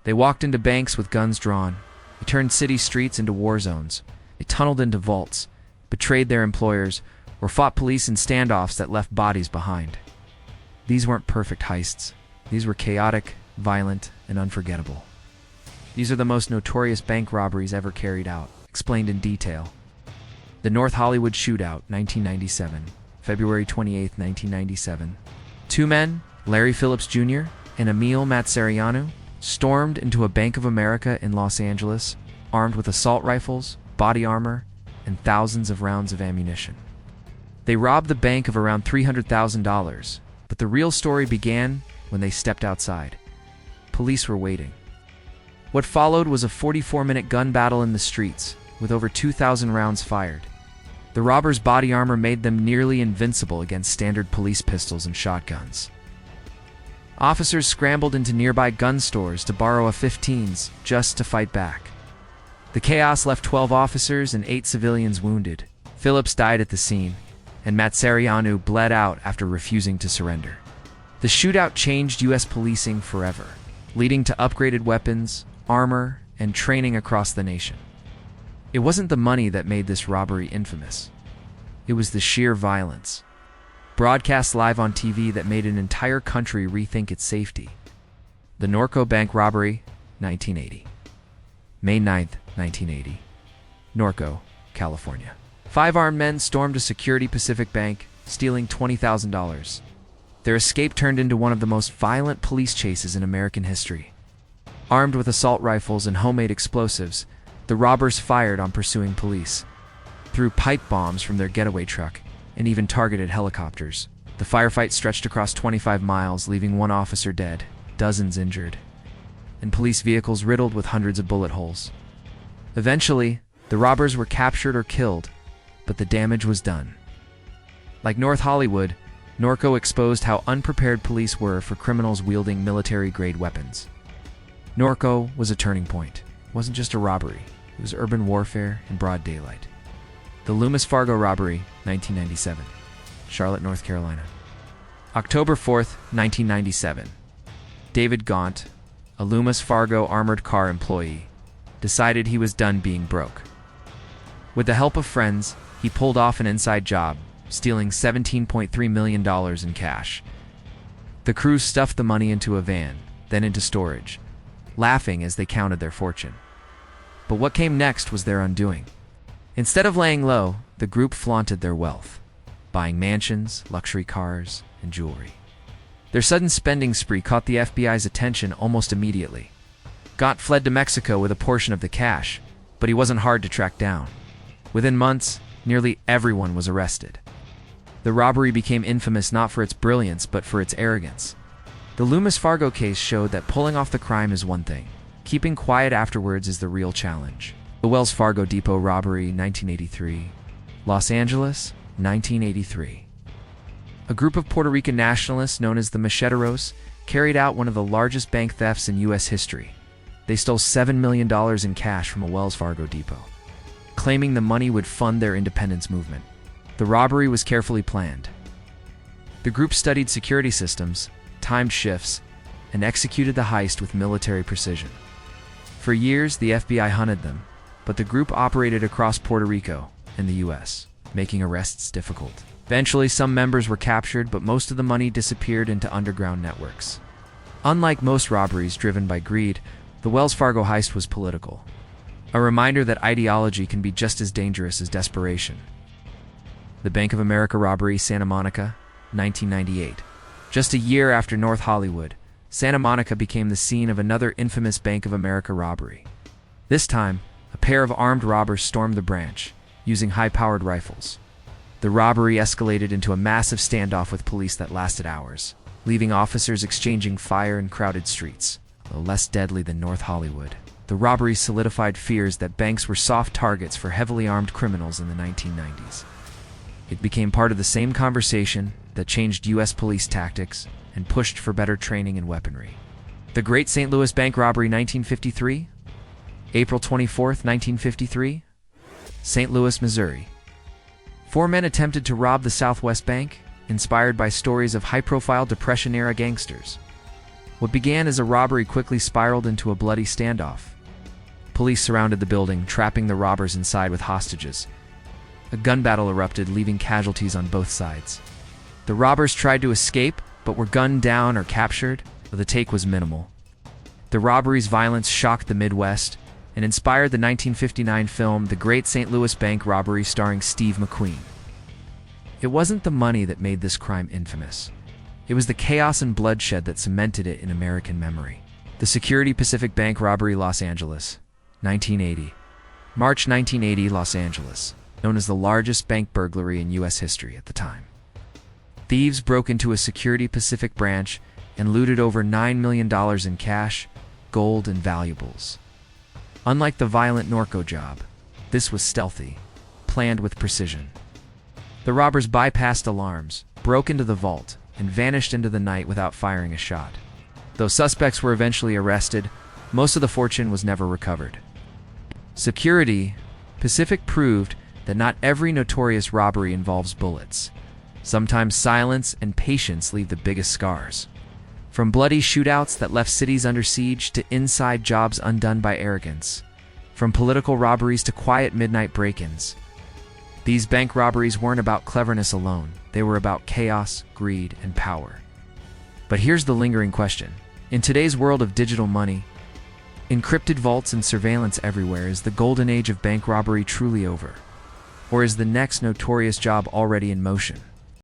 They walked into banks with guns drawn. They turned city streets into war zones. They tunneled into vaults, betrayed their employers, or fought police in standoffs that left bodies behind. These weren't perfect heists. These were chaotic, violent, and unforgettable. These are the most notorious bank robberies ever carried out, explained in detail. The North Hollywood Shootout, 1997, February 28, 1997. Two men, Larry Phillips Jr. and Emil Matsarianu, stormed into a Bank of America in Los Angeles, armed with assault rifles, body armor, and thousands of rounds of ammunition. They robbed the bank of around $300,000, but the real story began when they stepped outside. Police were waiting. What followed was a 44-minute gun battle in the streets, with over 2,000 rounds fired. The robbers' body armor made them nearly invincible against standard police pistols and shotguns. Officers scrambled into nearby gun stores to borrow AR-15s just to fight back. The chaos left 12 officers and 8 civilians wounded. Phillips died at the scene, and Matsarianu bled out after refusing to surrender. The shootout changed U.S. policing forever, leading to upgraded weapons, armor, and training across the nation. It wasn't the money that made this robbery infamous. It was the sheer violence, broadcast live on TV, that made an entire country rethink its safety. The Norco Bank Robbery, 1980. May 9, 1980. Norco, California. 5 armed men stormed a Security Pacific Bank, stealing $20,000. Their escape turned into one of the most violent police chases in American history. Armed with assault rifles and homemade explosives, the robbers fired on pursuing police, threw pipe bombs from their getaway truck, and even targeted helicopters. The firefight stretched across 25 miles, leaving 1 officer dead, dozens injured, and police vehicles riddled with hundreds of bullet holes. Eventually, the robbers were captured or killed, but the damage was done. Like North Hollywood, Norco exposed how unprepared police were for criminals wielding military-grade weapons. Norco was a turning point. It wasn't just a robbery. It was urban warfare in broad daylight. The Loomis Fargo Robbery, 1997. Charlotte, North Carolina. October 4th, 1997. David Gaunt, a Loomis Fargo armored car employee, decided he was done being broke. With the help of friends, he pulled off an inside job, stealing $17.3 million in cash. The crew stuffed the money into a van, then into storage, laughing as they counted their fortune. But what came next was their undoing. Instead of laying low, the group flaunted their wealth, buying mansions, luxury cars, and jewelry. Their sudden spending spree caught the FBI's attention almost immediately. Gaunt fled to Mexico with a portion of the cash, but he wasn't hard to track down. Within months, nearly everyone was arrested. The robbery became infamous not for its brilliance, but for its arrogance. The Loomis Fargo case showed that pulling off the crime is one thing. Keeping quiet afterwards is the real challenge. The Wells Fargo Depot Robbery, 1983. Los Angeles, 1983. A group of Puerto Rican nationalists known as the Macheteros carried out one of the largest bank thefts in U.S. history. They stole $7 million in cash from a Wells Fargo depot, claiming the money would fund their independence movement. The robbery was carefully planned. The group studied security systems, timed shifts, and executed the heist with military precision. For years, the FBI hunted them, but the group operated across Puerto Rico and the U.S., making arrests difficult. Eventually, some members were captured, but most of the money disappeared into underground networks. Unlike most robberies driven by greed, the Wells Fargo heist was political. A reminder that ideology can be just as dangerous as desperation. The Bank of America Robbery, Santa Monica, 1998. Just a year after North Hollywood, Santa Monica became the scene of another infamous Bank of America robbery. This time, a pair of armed robbers stormed the branch, using high-powered rifles. The robbery escalated into a massive standoff with police that lasted hours, leaving officers exchanging fire in crowded streets. Though less deadly than North Hollywood, the robbery solidified fears that banks were soft targets for heavily armed criminals in the 1990s. It became part of the same conversation that changed U.S. police tactics and pushed for better training and weaponry. The Great St. Louis Bank Robbery, 1953. April 24, 1953. St. Louis, Missouri. 4 men attempted to rob the Southwest Bank, inspired by stories of high-profile Depression-era gangsters. What began as a robbery quickly spiraled into a bloody standoff. Police surrounded the building, trapping the robbers inside with hostages. A gun battle erupted, leaving casualties on both sides. The robbers tried to escape, but were gunned down or captured, though the take was minimal. The robbery's violence shocked the Midwest and inspired the 1959 film The Great St. Louis Bank Robbery starring Steve McQueen. It wasn't the money that made this crime infamous. It was the chaos and bloodshed that cemented it in American memory. The Security Pacific Bank Robbery, Los Angeles, 1980. March 1980, Los Angeles, known as the largest bank burglary in U.S. history at the time. Thieves broke into a Security Pacific branch and looted over $9 million in cash, gold, and valuables. Unlike the violent Norco job, this was stealthy, planned with precision. The robbers bypassed alarms, broke into the vault, and vanished into the night without firing a shot. Though suspects were eventually arrested, most of the fortune was never recovered. Security Pacific proved that not every notorious robbery involves bullets. Sometimes silence and patience leave the biggest scars. From bloody shootouts that left cities under siege to inside jobs undone by arrogance. From political robberies to quiet midnight break-ins. These bank robberies weren't about cleverness alone. They were about chaos, greed, and power. But here's the lingering question. In today's world of digital money, encrypted vaults and surveillance everywhere, is the golden age of bank robbery truly over? Or is the next notorious job already in motion?